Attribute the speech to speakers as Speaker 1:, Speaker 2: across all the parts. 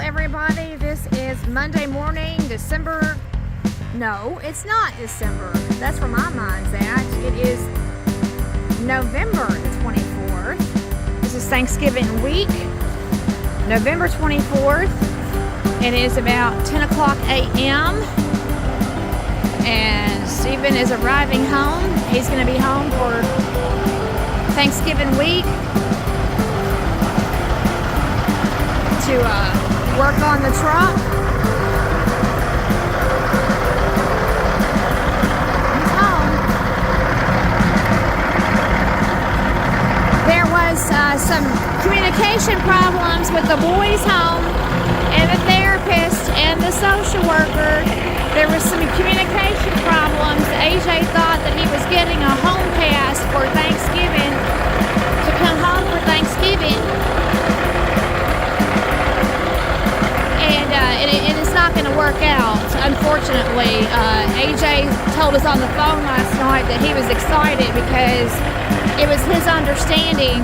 Speaker 1: everybody. This is Monday morning, December. No, it's not December. That's where my mind's at. It is November the 24th. This is Thanksgiving week, November 24th. It is about 10 o'clock a.m. and Stephen is arriving home. He's going to be home for Thanksgiving week to work on the truck. He's home. There was some communication problems with the boys' home and the therapist and the social worker. There was some communication problems. AJ thought that he was getting a home pass for Thanksgiving to come home for Thanksgiving. And it's not going to work out, unfortunately. AJ told us on the phone last night that he was excited because it was his understanding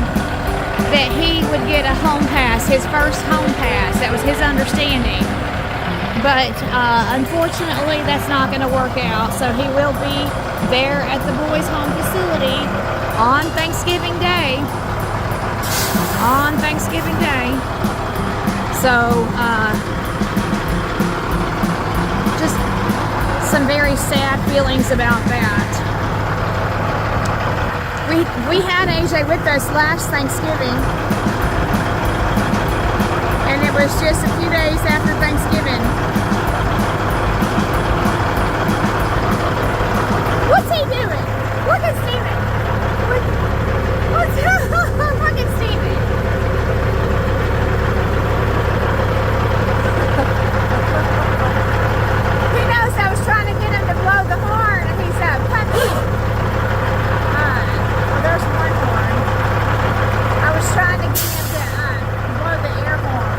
Speaker 1: that he would get a home pass, his first home pass. That was his understanding. But unfortunately, that's not going to work out. So he will be there at the boys' home facility on Thanksgiving Day. On Thanksgiving Day. So, just some very sad feelings about that. We had AJ with us last Thanksgiving, and it was just a few days after Thanksgiving. What's he doing? Look at Steven. Look at Steven. He knows I was trying to get him to blow the horn, and he said, "Puppy." Well, there's one horn. I was trying to get him to blow the air horn.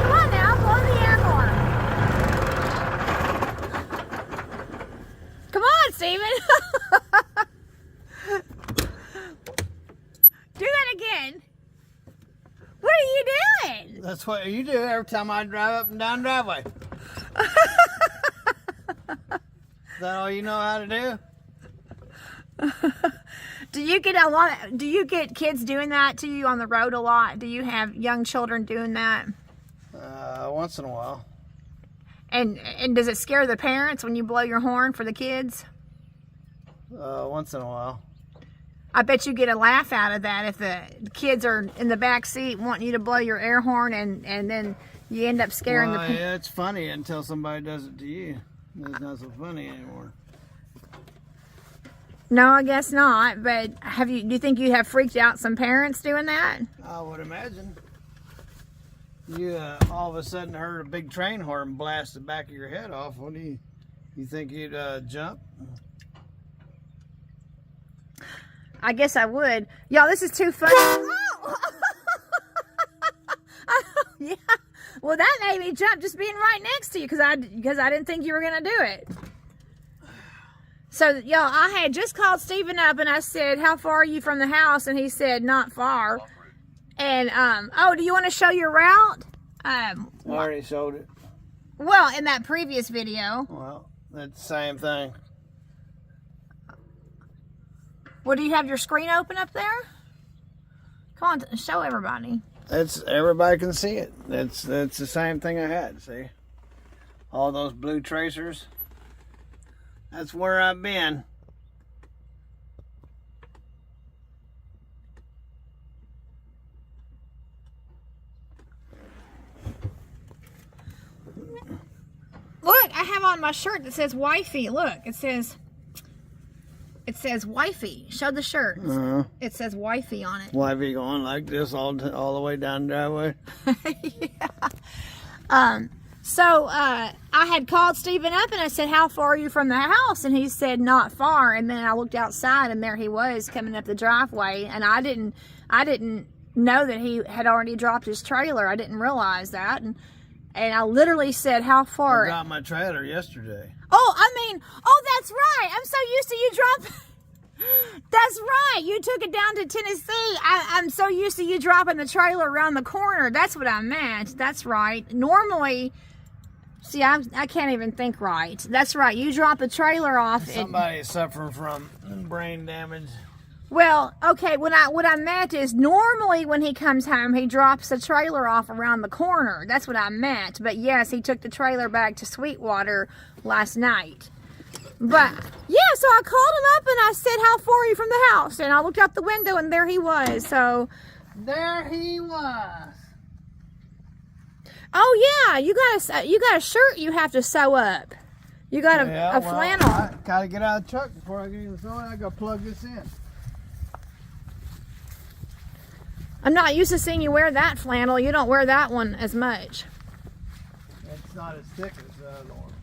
Speaker 1: Come on now, blow the air horn. Come on, Steven. Do that again. What are you doing?
Speaker 2: That's what you do every time I drive up and down the driveway. Is that all you know how to do?
Speaker 1: Do you get kids doing that to you on the road a lot? Do you have young children doing that?
Speaker 2: Once in a while.
Speaker 1: And does it scare the parents when you blow your horn for the kids?
Speaker 2: Once in a while.
Speaker 1: I bet you get a laugh out of that if the kids are in the back seat wanting you to blow your air horn and then you end up scaring the parents.
Speaker 2: Yeah, it's funny until somebody does it to you. It's not so funny anymore.
Speaker 1: No, I guess not. But do you think you have freaked out some parents doing that?
Speaker 2: I would imagine. You all of a sudden heard a big train horn blast the back of your head off. What do you think you'd jump?
Speaker 1: I guess I would. Y'all, this is too funny. Oh! Yeah. Well, that made me jump just being right next to you because I didn't think you were going to do it. So, y'all, I had just called Stephen up and I said, "How far are you from the house?" And he said, "Not far." And, oh, do you want to show your route?
Speaker 2: I already showed it.
Speaker 1: Well, in that previous video.
Speaker 2: Well, that's the same thing.
Speaker 1: Well, do you have your screen open up there? Come on, show everybody.
Speaker 2: Everybody can see it. That's the same thing I had. See, all those blue tracers. That's where I've been.
Speaker 1: Look, I have on my shirt that says "wifey." Look, it says "wifey." Show the shirt. It says "wifey" on it.
Speaker 2: Wifey going like this all the way down the driveway.
Speaker 1: Yeah. So I had called Stephen up and I said, "How far are you from the house?" And he said, "Not far." And then I looked outside and there he was coming up the driveway. And I didn't know that he had already dropped his trailer. I didn't realize that. And I literally said, "How far?"
Speaker 2: I got my trailer yesterday.
Speaker 1: Oh, I mean, oh, that's right. I'm so used to you dropping. That's right. You took it down to Tennessee. I'm so used to you dropping the trailer around the corner. That's what I meant. That's right. Normally, see, I can't even think right. That's right. You drop the trailer off.
Speaker 2: Somebody's suffering from brain damage.
Speaker 1: Well, okay, what I meant is normally when he comes home, he drops the trailer off around the corner. That's what I meant. But yes, he took the trailer back to Sweetwater last night. But yeah, so I called him up and I said, how far are you from the house? And I looked out the window and there he was. So
Speaker 2: there he was.
Speaker 1: Oh yeah, you got a shirt you have to sew up. You got a flannel.
Speaker 2: I gotta get out of the truck before I can even sew it. I gotta plug this in.
Speaker 1: I'm not used to seeing you wear that flannel. You don't wear that one as much.
Speaker 2: It's not as thick as the other one.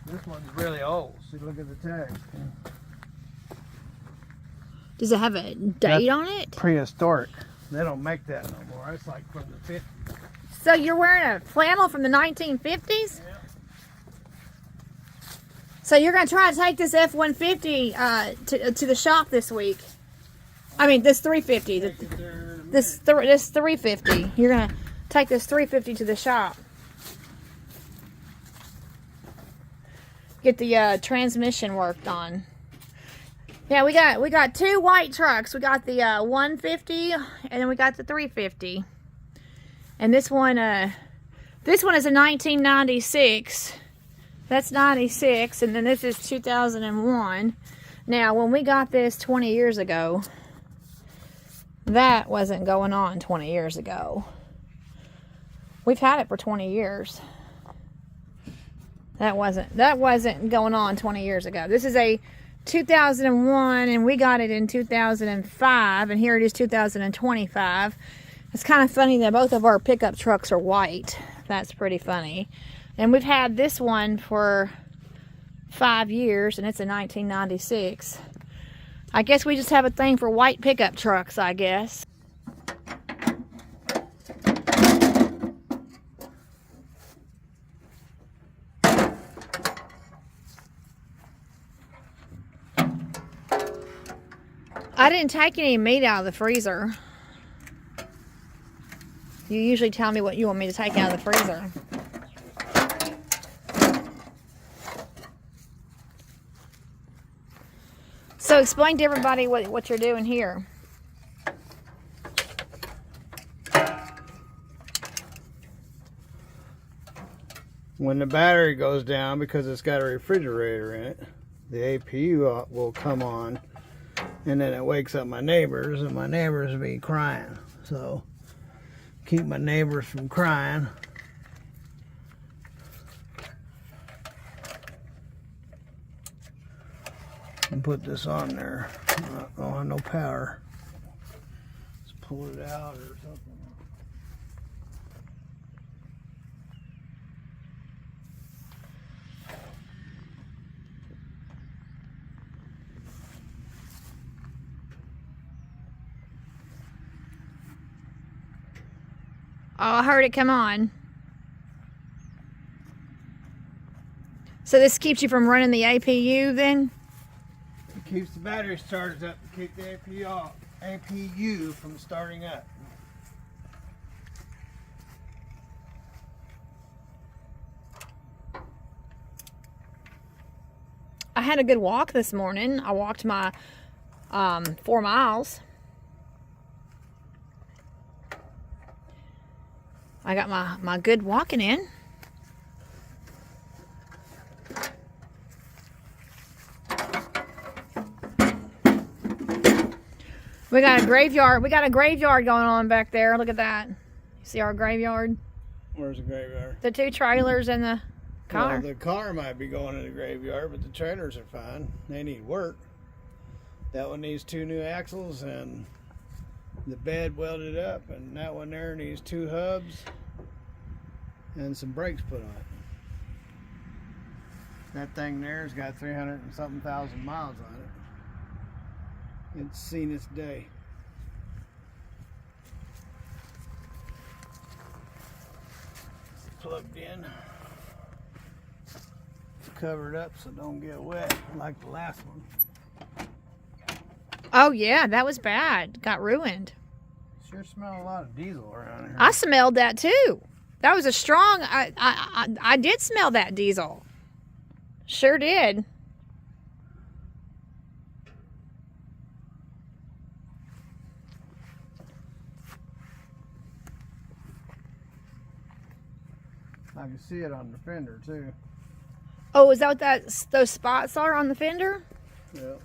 Speaker 2: This one's really old. See, look at the tag.
Speaker 1: Does it have a date on it?
Speaker 2: Prehistoric. They don't make that no more. It's like from the 50s.
Speaker 1: So you're wearing a flannel from the 1950s?
Speaker 2: Yeah.
Speaker 1: So you're going to try to take this F-150 to the shop this week. I mean, this 350. This 350. You're going to take this 350 to the shop. Get the transmission worked on. Yeah, we got two white trucks. We got the 150 and then we got the 350. And this one is a 1996. That's 96, and then this is 2001. Now, when we got this 20 years ago, that wasn't going on 20 years ago. We've had it for 20 years. That wasn't going on 20 years ago. This is a 2001, and we got it in 2005, and here it is 2025. It's kind of funny that both of our pickup trucks are white. That's pretty funny. And we've had this one for 5 years, and it's a 1996. I guess we just have a thing for white pickup trucks, I guess. I didn't take any meat out of the freezer. You usually tell me what you want me to take out of the freezer. So explain to everybody what you're doing here.
Speaker 2: When the battery goes down, because it's got a refrigerator in it, the APU will come on, and then it wakes up my neighbors, and my neighbors will be crying. So keep my neighbors from crying. And put this on there. I don't have no power. Let's pull it out or something.
Speaker 1: Oh, I heard it come on. So this keeps you from running the APU then?
Speaker 2: It keeps the battery started up to keep the APU from starting up.
Speaker 1: I had a good walk this morning. I walked my 4 miles. I got my good walking in. We got a graveyard. We got a graveyard going on back there. Look at that. You see our graveyard?
Speaker 2: Where's the graveyard?
Speaker 1: The 2 trailers and the car.
Speaker 2: Well, the car might be going in the graveyard, but the trailers are fine. They need work. That one needs 2 new axles and the bed welded up, and that one there needs 2 hubs and some brakes put on it. That thing there's got 300 and something thousand miles on it. It's seen its day. It's plugged in. cover it up so it don't get wet like the last one.
Speaker 1: Oh yeah, that was bad. Got ruined.
Speaker 2: Sure smell a lot of diesel around here.
Speaker 1: I smelled that too. That was a strong. I did smell that diesel. Sure did.
Speaker 2: I can see it on the fender too.
Speaker 1: Oh, is that what those spots are on the fender?
Speaker 2: Yep.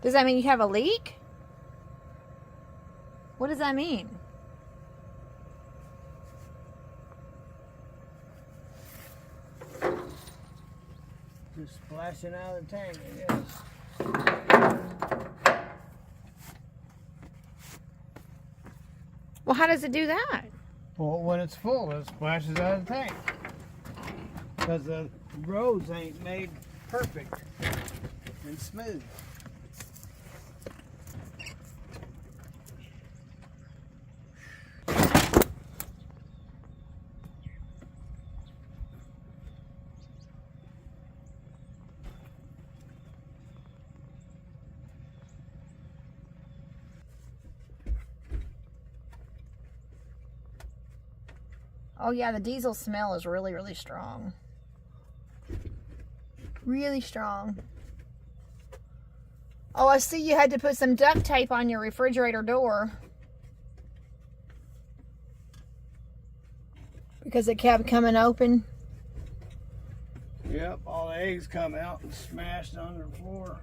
Speaker 1: Does that mean you have a leak? What does that mean?
Speaker 2: Just splashing out of the tank, I guess.
Speaker 1: Well, how does it do that?
Speaker 2: Well, when it's full, it splashes out of the tank. Because the roads ain't made perfect and smooth.
Speaker 1: Oh yeah, the diesel smell is really, really strong. Really strong. Oh, I see you had to put some duct tape on your refrigerator door. Because it kept coming open.
Speaker 2: Yep, all the eggs come out and smashed on the floor.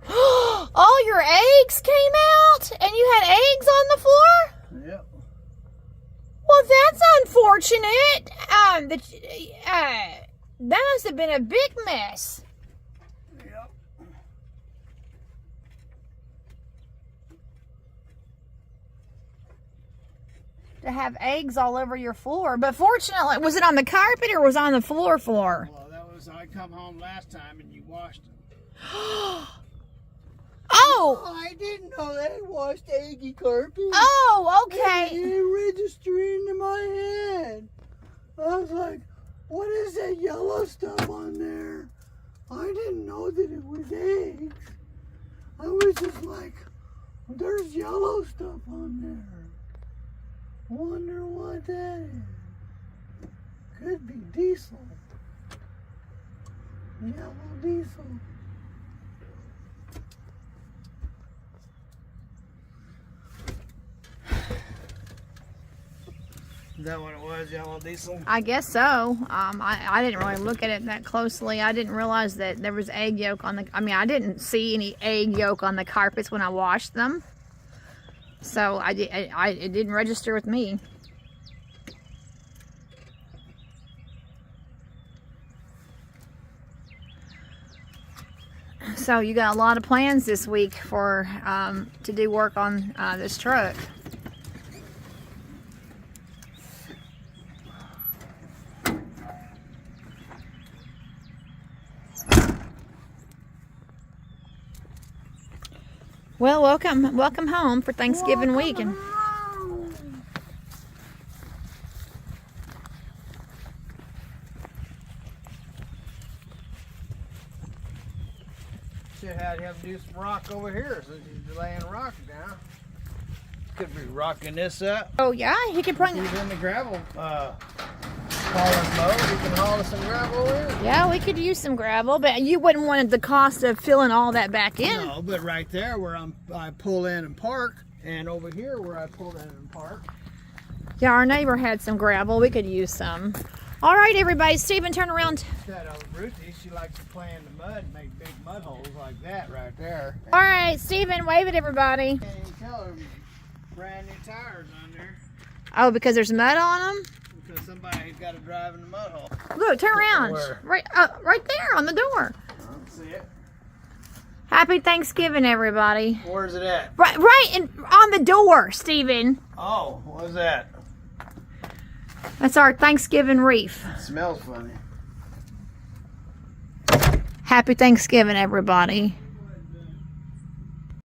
Speaker 1: All your eggs came out? And you had eggs on the floor?
Speaker 2: Yep.
Speaker 1: Well, that's unfortunate. That must have been a big mess.
Speaker 2: Yep.
Speaker 1: To have eggs all over your floor. But fortunately, was it on the carpet or was it on the floor?
Speaker 2: Well, that was, I come home last time and you washed them.
Speaker 1: Oh!
Speaker 2: I didn't know they washed eggy carpet.
Speaker 1: Oh, okay.
Speaker 2: It didn't register into my head. I was like, what is that yellow stuff on there? I didn't know that it was eggs. I was just like, there's yellow stuff on there. Wonder what that is. Could be diesel. Yellow diesel. Is that what it was, yellow diesel?
Speaker 1: I guess so. I didn't really look at it that closely. I didn't realize that there was egg yolk on the... I mean, I didn't see any egg yolk on the carpets when I washed them. So it didn't register with me. So you got a lot of plans this week for to do work on this truck. Well, welcome home for Thanksgiving week. And
Speaker 2: should have to do some rock over here since he's laying rock down. Could be rocking this up.
Speaker 1: oh yeah, he could bring.
Speaker 2: He's in the gravel hauling mode. He can haul some gravel in.
Speaker 1: Yeah, we could use some gravel, but you wouldn't want the cost of filling all that back in.
Speaker 2: No, but right there where I pull in and park, and over here where I pull in and park.
Speaker 1: Yeah, our neighbor had some gravel. We could use some. All right, everybody. Stephen, turn around.
Speaker 2: That old Ruthie, she likes to play in the mud and make big mud holes like that right there.
Speaker 1: All right, Stephen, wave at everybody.
Speaker 2: Can't even tell her brand new tires on there
Speaker 1: Oh, because there's mud on them?
Speaker 2: because somebody's got to drive in the mud hole.
Speaker 1: Look, turn around.
Speaker 2: Where?
Speaker 1: Right there on the door.
Speaker 2: I don't see it.
Speaker 1: Happy Thanksgiving, everybody.
Speaker 2: Where's it at?
Speaker 1: Right on the door, Stephen.
Speaker 2: Oh, what's that?
Speaker 1: That's our Thanksgiving wreath.
Speaker 2: It smells funny.
Speaker 1: Happy Thanksgiving, everybody.